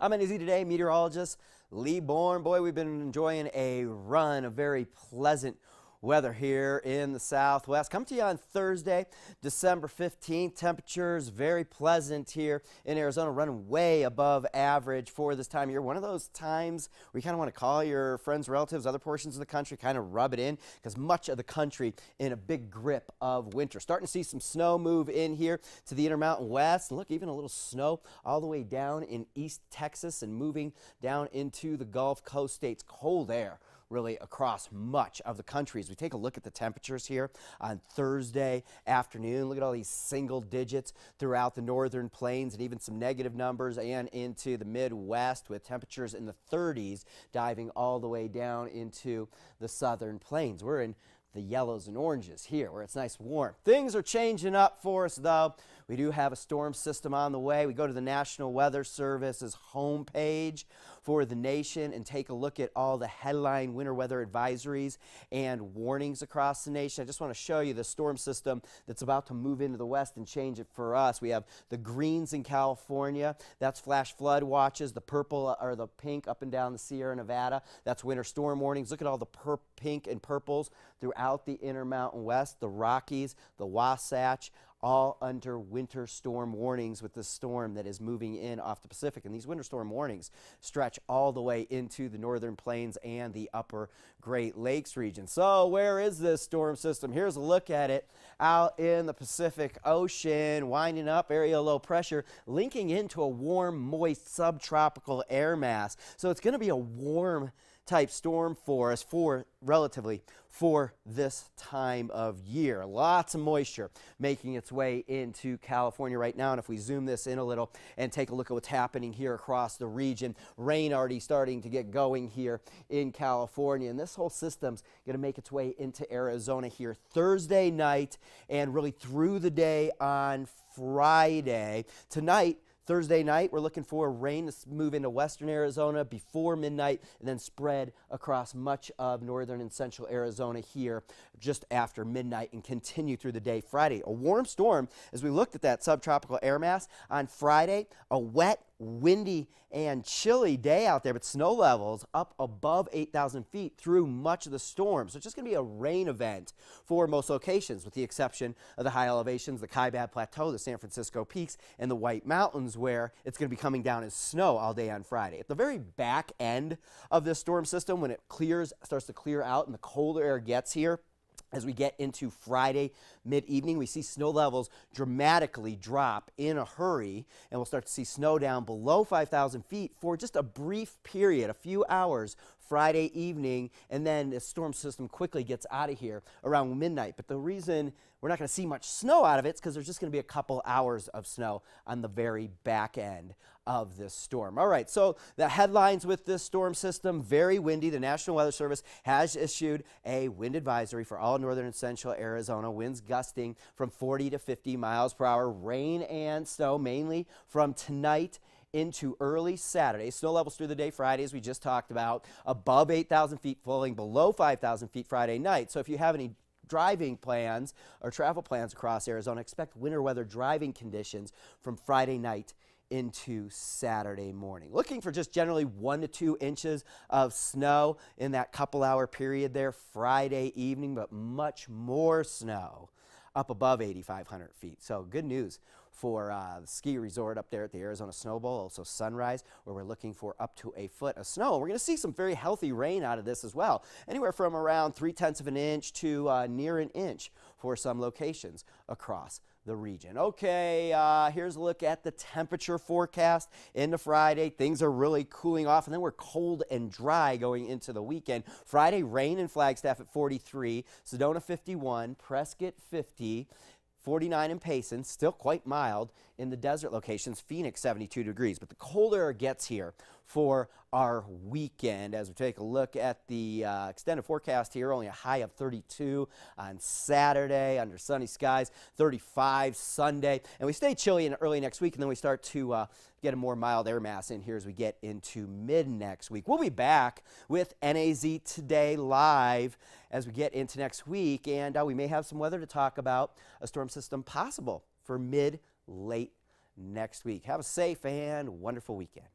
I'm NAZ Today meteorologist Lee Bourne. Boy, we've been enjoying a run of very pleasant weather here in the Southwest. Come to you on Thursday, December 15th. Temperatures very pleasant here in Arizona, running way above average for this time of year. One of those times where you kind of want to call your friends, relatives, other portions of the country, kind of rub it in, because much of the country in a big grip of winter. Starting to see some snow move in here to the Intermountain West. And look, even a little snow all the way down in East Texas and moving down into the Gulf Coast states. Cold air really across much of the country. As we take a look at the temperatures here on Thursday afternoon, look at all these single digits throughout the northern plains and even some negative numbers and into the Midwest, with temperatures in the 30s diving all the way down into the southern plains. We're in the yellows and oranges here where it's nice and warm. Things are changing up for us though. We do have a storm system on the way. We go to the National Weather Service's homepage for the nation and take a look at all the headline winter weather advisories and warnings across the nation. I just want to show you the storm system that's about to move into the west and change it for us. We have the greens in California. That's flash flood watches. The purple or the pink up and down the Sierra Nevada. That's winter storm warnings. Look at all the pink and purples throughout the Intermountain West, the Rockies, the Wasatch, all under winter storm warnings with the storm that is moving in off the Pacific. And these winter storm warnings stretch all the way into the northern plains and the upper Great Lakes region. So where is this storm system? Here's a look at it out in the Pacific Ocean, winding up, area low pressure, linking into a warm, moist subtropical air mass. So it's going to be a warm type storm for us relatively for this time of year. Lots of moisture making its way into California right now. And if we zoom this in a little and take a look at what's happening here across the region, rain already starting to get going here in California. And this whole system's going to make its way into Arizona here Thursday night and really through the day on Friday. Tonight, Thursday night, we're looking for rain to move into western Arizona before midnight and then spread across much of northern and central Arizona here just after midnight and continue through the day Friday. A warm storm as we looked at that subtropical air mass on Friday, a wet, windy and chilly day out there, but snow levels up above 8,000 feet through much of the storm. So it's just going to be a rain event for most locations, with the exception of the high elevations, the Kaibab Plateau, the San Francisco Peaks, and the White Mountains, where it's going to be coming down as snow all day on Friday. At the very back end of this storm system, when it starts to clear out and the colder air gets here, as we get into Friday mid-evening, we see snow levels dramatically drop in a hurry, and we'll start to see snow down below 5,000 feet for just a brief period, a few hours Friday evening, and then the storm system quickly gets out of here around midnight. But the reason we're not going to see much snow out of it is because there's just going to be a couple hours of snow on the very back end of this storm. All right, so the headlines with this storm system: very windy. The National Weather Service has issued a wind advisory for all northern and central Arizona. Winds gusting from 40 to 50 miles per hour. Rain and snow mainly from tonight into early Saturday. Snow levels through the day Friday, as we just talked about, above 8,000 feet, falling below 5,000 feet Friday night. So if you have any driving plans or travel plans across Arizona, expect winter weather driving conditions from Friday night into Saturday morning. Looking for just generally 1 to 2 inches of snow in that couple hour period there Friday evening, but much more snow up above 8,500 feet. So good news for the ski resort up there at the Arizona Snow Bowl, also Sunrise, where we're looking for up to a foot of snow. We're going to see some very healthy rain out of this as well, anywhere from around 3/10 of an inch to near an inch for some locations across the region. Okay, here's a look at the temperature forecast into Friday. Things are really cooling off, and then we're cold and dry going into the weekend. Friday, rain in Flagstaff at 43, Sedona 51, Prescott 50, 49 in Payson, still quite mild in the desert locations. Phoenix 72 degrees, but the colder air gets here for our weekend. As we take a look at the extended forecast here, only a high of 32 on Saturday under sunny skies, 35 Sunday, and we stay chilly in early next week, and then we start to get a more mild air mass in here as we get into mid next week. We'll be back with NAZ Today live as we get into next week, and we may have some weather to talk about, a storm system possible for mid-late next week. Have a safe and wonderful weekend.